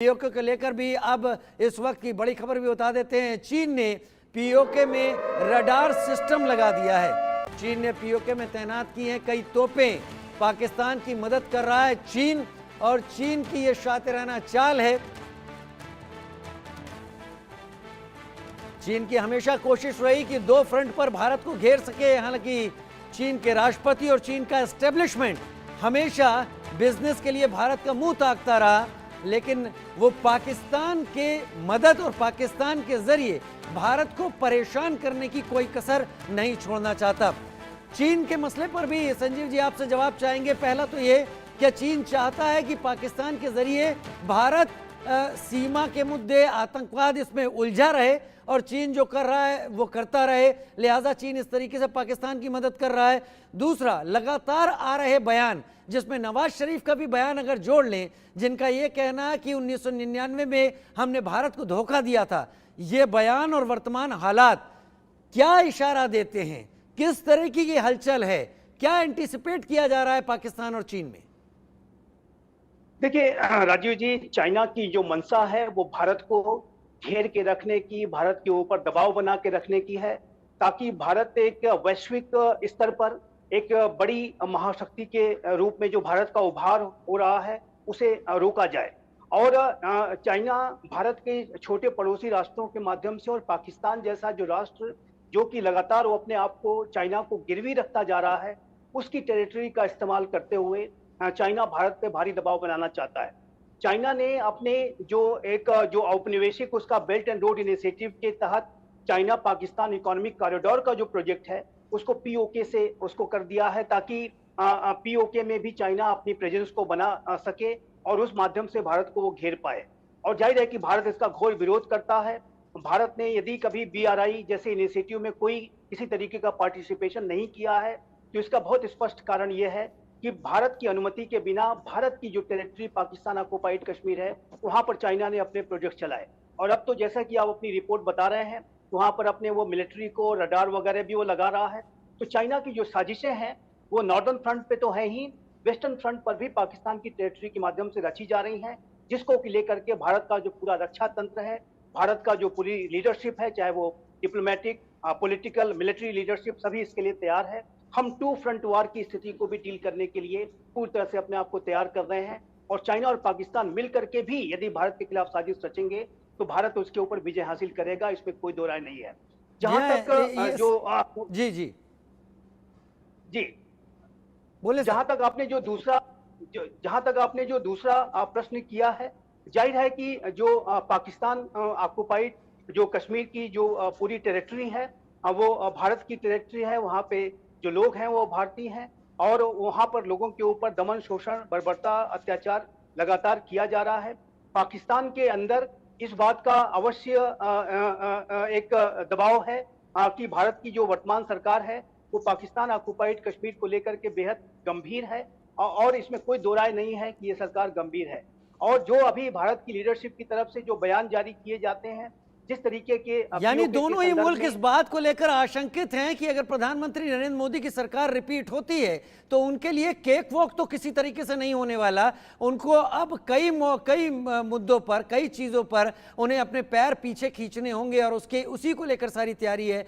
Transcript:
PoK को लेकर भी अब इस वक्त की बड़ी खबर भी बता देते हैं। चीन ने पीओके में रडार सिस्टम लगा दिया है। चीन ने पीओके में तैनात की हैं कई तोपें। पाकिस्तान की मदद कर रहा है चीन और चीन की यह शातिराना चाल है। चीन की हमेशा कोशिश रही कि दो फ्रंट पर भारत को घेर सके। हालांकि चीन के राष्ट्रपति और चीन का एस्टेब्लिशमेंट हमेशा बिजनेस के लिए भारत का मुंह ताकता रहा, लेकिन वो पाकिस्तान के मदद और पाकिस्तान के जरिए भारत को परेशान करने की कोई कसर नहीं छोड़ना चाहता। चीन के मसले पर भी संजीव जी आपसे जवाब चाहेंगे। पहला तो ये, क्या चीन चाहता है कि पाकिस्तान के जरिए भारत सीमा के मुद्दे, आतंकवाद इसमें उलझा रहे और चीन जो कर रहा है वो करता रहे, लिहाजा चीन इस तरीके से पाकिस्तान की मदद कर रहा है? दूसरा, लगातार आ रहे बयान जिसमें नवाज शरीफ का भी बयान अगर जोड़ लें, जिनका ये कहना है कि 1999 में हमने भारत को धोखा दिया था, ये बयान और वर्तमान हालात क्या इशारा देते हैं? किस तरह की ये हलचल है? क्या एंटीसिपेट किया जा रहा है पाकिस्तान और चीन में? देखिए राजीव जी, चाइना की जो मंशा है वो भारत को घेर के रखने की, भारत के ऊपर दबाव बना के रखने की है, ताकि भारत एक वैश्विक स्तर पर एक बड़ी महाशक्ति के रूप में जो भारत का उभार हो रहा है उसे रोका जाए। और चाइना भारत के छोटे पड़ोसी राष्ट्रों के माध्यम से और पाकिस्तान जैसा जो राष्ट्र जो कि लगातार वो अपने आप को चाइना को गिरवी रखता जा रहा है, उसकी टेरिटरी का इस्तेमाल करते हुए चाइना भारत पे भारी दबाव बनाना चाहता है। चाइना ने अपने जो औपनिवेशिक उसका बेल्ट एंड रोड इनिशिएटिव के तहत चाइना पाकिस्तान इकोनॉमिक कॉरिडोर का जो प्रोजेक्ट है उसको पीओके से उसको कर दिया है, ताकि पीओके में भी चाइना अपनी प्रेजेंस को बना सके और उस माध्यम से भारत को वो घेर पाए। और जाहिर है कि भारत इसका घोर विरोध करता है। भारत ने यदि कभी बीआरआई जैसे इनिशिएटिव में कोई किसी तरीके का पार्टिसिपेशन नहीं किया है तो इसका बहुत स्पष्ट कारण यह है कि भारत की अनुमति के बिना भारत की जो टेरिटरी पाकिस्तान ऑक्युपाइड कश्मीर है वहां पर चाइना ने अपने प्रोजेक्ट चलाए। और अब तो जैसा कि आप अपनी रिपोर्ट बता रहे हैं, वहां पर अपने वो मिलिट्री को रडार वगैरह भी वो लगा रहा है। तो चाइना की जो साजिशें हैं वो नॉर्दर्न फ्रंट पे तो है ही, वेस्टर्न फ्रंट पर भी पाकिस्तान की टेरिटरी के माध्यम से रची जा रही हैं, जिसको लेकर के भारत का जो पूरा रक्षा तंत्र है, भारत का जो पूरी लीडरशिप है, चाहे वो डिप्लोमेटिक, पॉलिटिकल, मिलिट्री लीडरशिप, सभी इसके लिए तैयार है। हम टू फ्रंट वार की स्थिति को भी डील करने के लिए पूरी तरह से अपने आप को तैयार कर रहे हैं। और चाइना और पाकिस्तान मिलकर के भी यदि भारत के खिलाफ साजिश रचेंगे तो भारत उसके ऊपर विजय हासिल करेगा, इसमें कोई दो राय नहीं है। जहां तक जी जी जी बोले, जहां तक आपने जो दूसरा प्रश्न किया है, जाहिर है कि जो पाकिस्तान ऑक्युपाइड जो कश्मीर की जो पूरी टेरिटरी है वो भारत की टेरिटरी है। वहां पे जो लोग हैं वो भारतीय हैं और वहां पर लोगों के ऊपर दमन, शोषण, बर्बरता, अत्याचार लगातार किया जा रहा है। पाकिस्तान के अंदर इस बात का अवश्य एक दबाव है कि भारत की जो वर्तमान सरकार है वो पाकिस्तान ऑक्युपाइड कश्मीर को लेकर के बेहद गंभीर है और इसमें कोई दो राय नहीं है कि ये सरकार गंभीर है। और जो अभी भारत की लीडरशिप की तरफ से जो बयान जारी किए जाते हैं, जिस तरीके के, यानी दोनों ही मुल्क इस बात को लेकर आशंकित हैं कि अगर प्रधानमंत्री नरेंद्र मोदी की सरकार रिपीट होती है तो उनके लिए केक वॉक तो किसी तरीके से नहीं होने वाला। उनको अब कई मुद्दों पर, कई चीज़ों पर उन्हें अपने पैर पीछे खींचने होंगे और उसी को लेकर सारी तैयारी है।